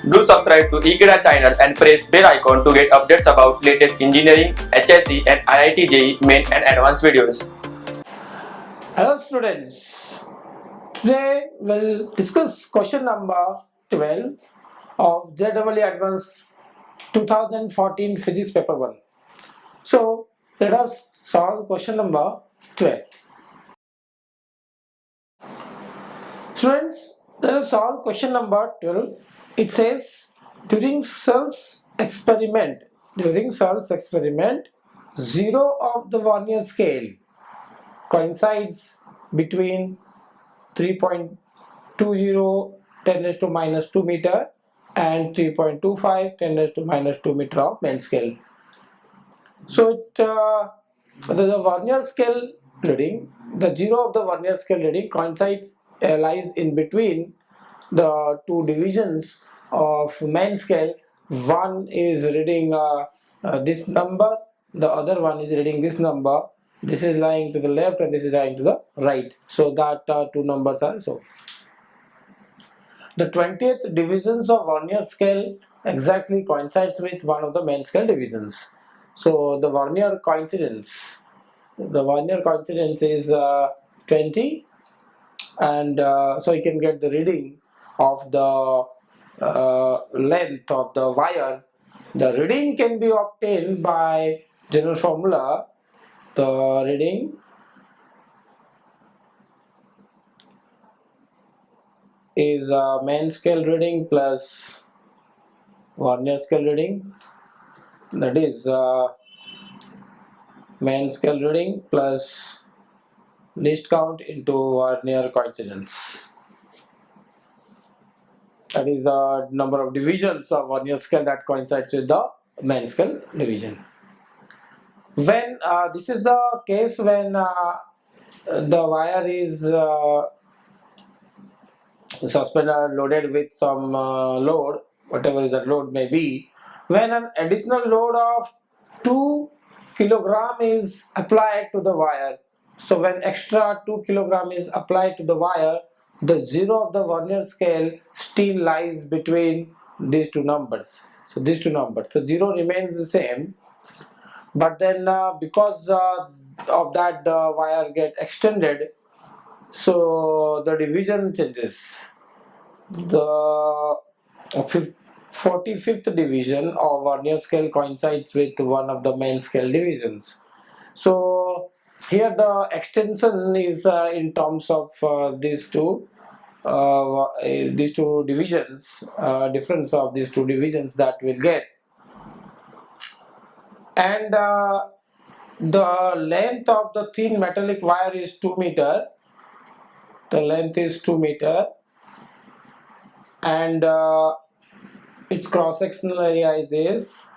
Do subscribe to Ekeeda channel and press bell icon to get updates about latest engineering, HSC and IIT JEE main and advanced videos. Hello students, today we'll discuss question number 12 of JEE Advanced 2014 Physics Paper 1. So let us solve question number 12. Students, let us solve question number 12. It says during Searle's experiment, zero of the Vernier scale coincides between 3.20 10 raised to minus 2 meter and 3.25 10 raised to minus 2 meter of main scale. So the Vernier scale reading, the zero of the Vernier scale reading coincides, lies in between the two divisions of main scale. One is reading this number, the other one is reading this number. This is lying to the left and this is lying to the right. So that two numbers are so. The 20th divisions of Vernier scale exactly coincides with one of the main scale divisions. So the Vernier coincidence is 20, and so you can get the reading of the length of the wire. The reading can be obtained by general formula. The reading is main scale reading plus Vernier scale reading, that is main scale reading plus least count into Vernier coincidence. That is the number of divisions of Vernier scale that coincides with the main scale division. When this is the case when the wire is suspended loaded with some load, whatever is that load may be, when an additional load of 2 kilogram is applied to the wire. So when extra 2 kilogram is applied to the wire, the zero of the Vernier scale still lies between these two numbers. So these two numbers, so zero remains the same, but then because of that the wire get extended, so the division changes. The 45th division of Vernier scale coincides with one of the main scale divisions. So here the extension is in terms of these two divisions, difference of these two divisions that we'll get, and the length of the thin metallic wire is 2 meter. The length is 2 meter, and its cross-sectional area is this.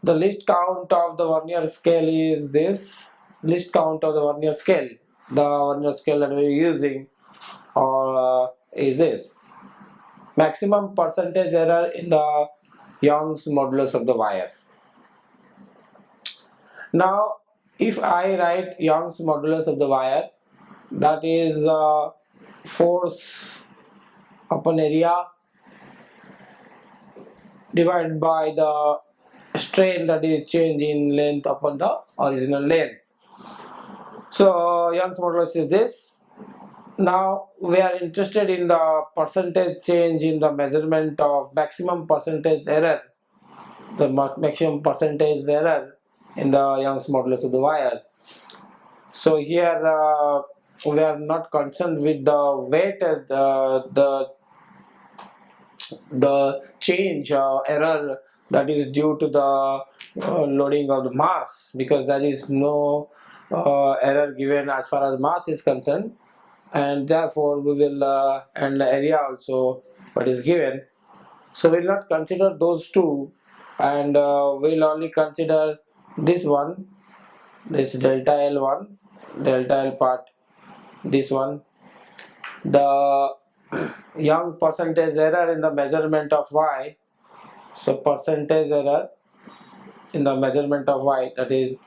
The least count of the Vernier scale is this. Least count of the Vernier scale. The Vernier scale that we are using is this. Maximum percentage error in the Young's modulus of the wire. Now, if I write Young's modulus of the wire, that is force upon area divided by the strain, that is change in length upon the original length. So Young's modulus is this. Now we are interested in the percentage change in the measurement of maximum percentage error, the maximum percentage error in the Young's modulus of the wire. So here we are not concerned with the weight, the change error that is due to the loading of the mass, because there is no error given as far as mass is concerned, and therefore we will and the area also what is given. So we will not consider those two, and we will only consider this one, this delta L1, delta L part, this one, the Young percentage error in the measurement of y. So percentage error in the measurement of y, that is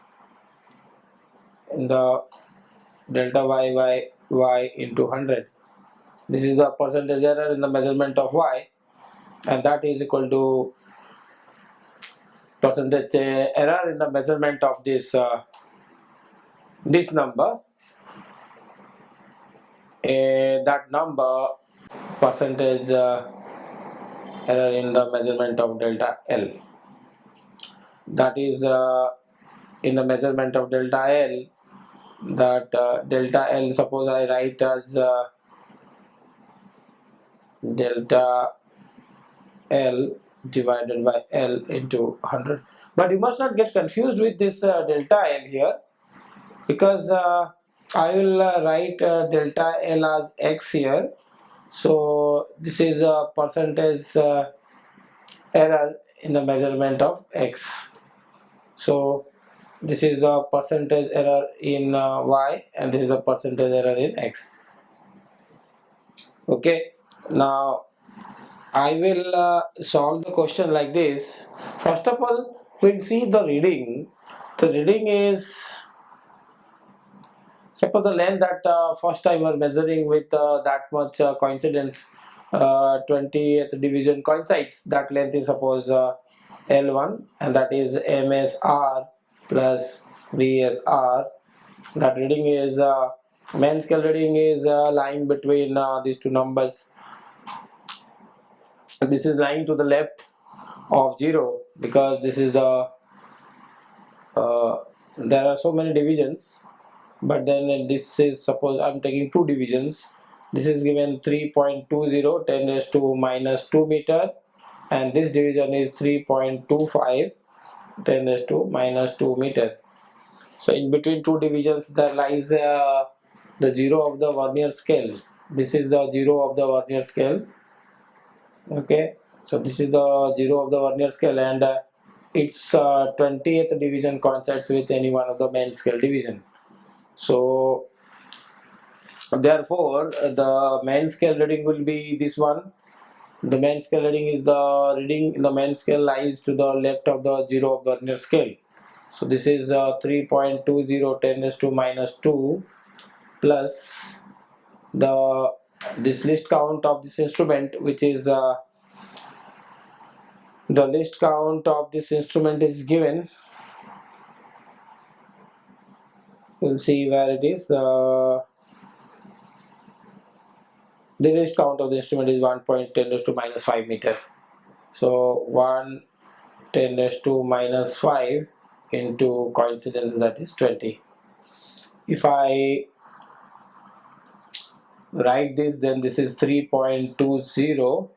in the delta y by y into 100. This is the percentage error in the measurement of y. and that is equal to percentage error in the measurement of this number. That number percentage error in the measurement of delta L. That is in the measurement of delta L. That delta L, suppose I write as delta L divided by L into 100. But you must not get confused with this delta L here, because I will write delta L as X here. So this is a percentage error in the measurement of X. So this is the percentage error in Y, and this is the percentage error in X. Okay, now I will solve the question like this. First of all, we'll see the reading. The reading is, suppose the length that first time we're measuring with that much coincidence, 20th division coincides. That length is suppose L1, and that is MSR plus VSR. That reading is main scale reading is lying between these two numbers. This is lying to the left of 0, because this is the there are so many divisions, but then this is, suppose I'm taking two divisions. This is given 3.20 10 raised to minus 2 meter, and this division is 3.25 10 raised to minus 2 meter. So in between two divisions there lies the 0 of the vernier scale. This is the 0 of the vernier scale. Okay, so this is the 0 of the vernier scale, and its 20th division coincides with any one of the main scale division. So therefore the main scale reading will be this one. The main scale reading is the reading in the main scale lies to the left of the 0 of the vernier scale. So this is 3.20 10 raised to minus 2 plus this list count of this instrument, which is the list count of this instrument is given. We'll see where it is. The list count of the instrument is 1.10 raised to minus 5 meter. So 1 10 raised to minus 5 into coincidence, that is 20. If I write this, then this is 3.20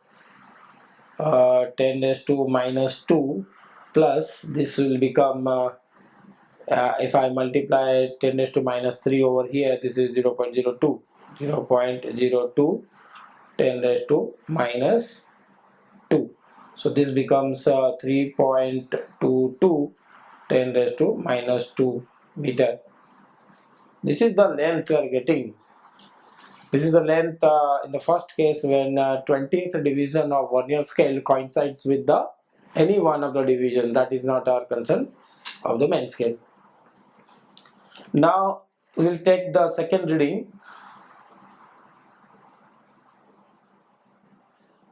10 raised to minus 2 plus this will become if I multiply 10 raised to minus 3 over here, this is 0.02 0.02 10 raised to minus 2. So this becomes 3.22 10 raised to minus 2 meter. This is the length we are getting. This is the length in the first case when 20th division of vernier scale coincides with the any one of the division. That is not our concern of the main scale. Now we will take the second reading.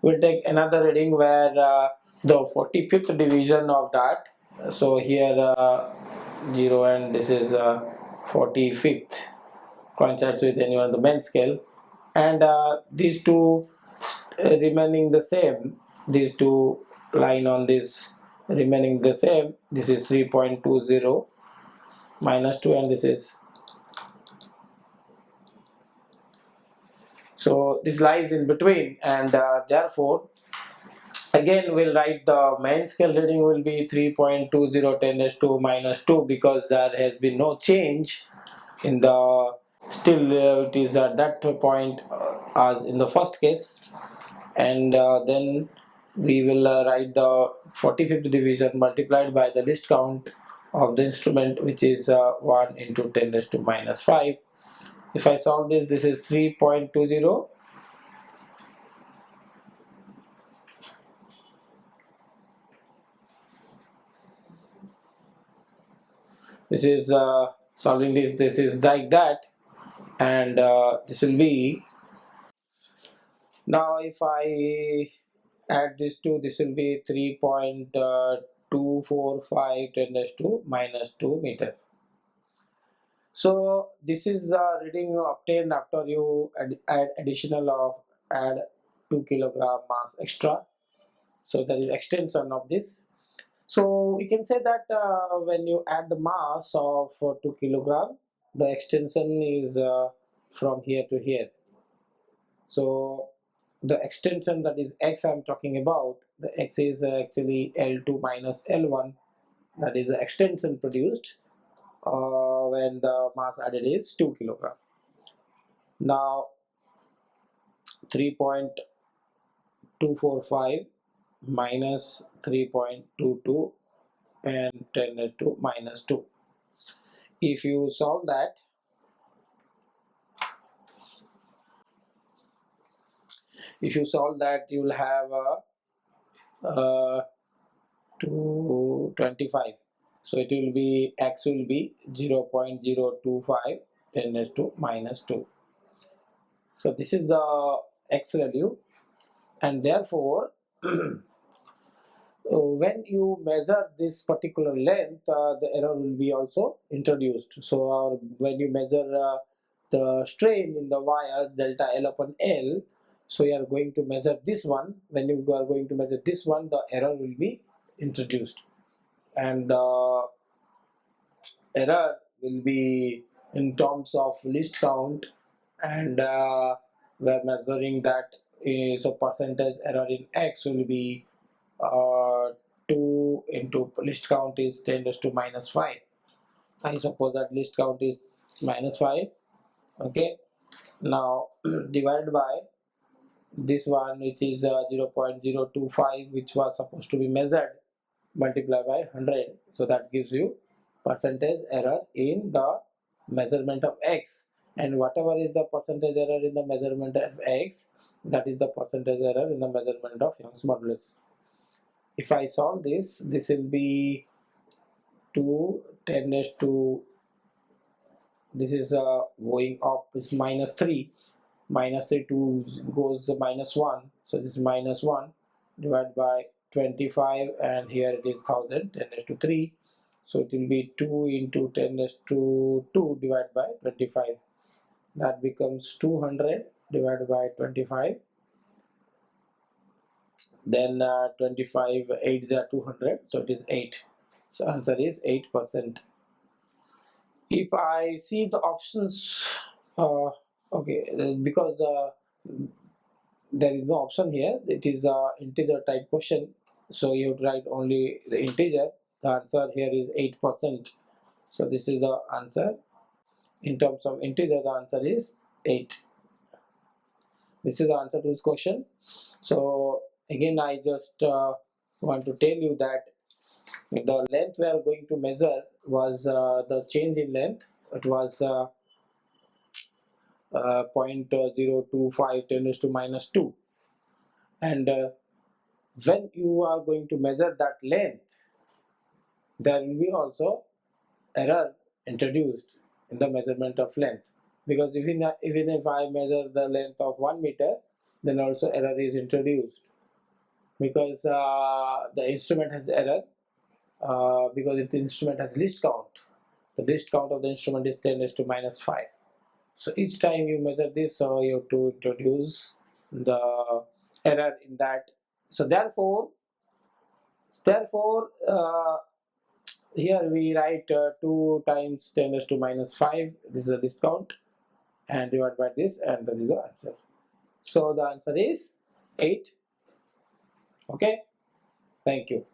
We will take another reading where the 45th division of that. So here 0 and this is 45th coincides with any one of the main scale, and these two remaining the same. These two line on this remaining the same. This is 3.20 minus 2, and this is, so this lies in between, and therefore again we'll write the main scale reading will be 3.20 10 raised to minus 2, because there has been no change in the, still it is at that point as in the first case, and then we will write the 45th division multiplied by the list count of the instrument, which is 1 into 10 raised to minus 5. If I solve this, this is 3.20 this is solving this is like that, and this will be, now if I Add this to, this will be 3.245 10 raised to minus 2 meter. So this is the reading you obtained after you add 2 kilogram mass extra. So that is extension of this. So we can say that when you add the mass of 2 kilogram, the extension is from here to here. So the extension, that is x I'm talking about, the x is actually L2 minus L1, that is the extension produced when the mass added is 2 kilogram. Now 3.245 minus 3.22 and 10 raised to minus 2. If you solve that, you will have 225. So it will be, x will be 0.025 10 raised to minus 2. So this is the x value, and therefore when you measure this particular length, the error will be also introduced. So when you measure the strain in the wire delta L upon L, so you are going to measure this one. When you are going to measure this one, the error will be introduced, and the error will be in terms of least count, and we are measuring that. So percentage error in x will be 2 into list count is 10 raised to minus 5. I suppose that list count is minus 5. Okay, now divided by this one, which is 0.025, which was supposed to be measured, multiply by 100. So that gives you percentage error in the measurement of x, and whatever is the percentage error in the measurement of x, that is the percentage error in the measurement of Young's modulus. If I solve this, this will be 2 10 raised to, this is going up, is minus 3, minus 3 2 goes the minus 1, so this is minus 1 divided by 25, and here it is 1000 10 raised to 3, so it will be 2 into 10 raised to 2 divided by 25, that becomes 200 divided by 25. Then 25 8s are 200, so it is 8. So answer is 8%. If I see the options, because there is no option here, it is a integer type question, so you have to write only the integer. The answer here is 8%. So this is the answer. In terms of integer, the answer is 8. This is the answer to this question. So again, I just want to tell you that the length we are going to measure was the change in length. It was 0.025 10 raised to minus 2, and when you are going to measure that length, there will be also error introduced in the measurement of length, because even if I measure the length of 1 meter, then also error is introduced, because the instrument has error, because the instrument has least count. The least count of the instrument is 10 raised to minus 5. So each time you measure this, so you have to introduce the error in that. So therefore here we write 2 times 10 raised to minus 5, this is a discount, and divide by this, and that is the answer. So the answer is 8. Okay, thank you.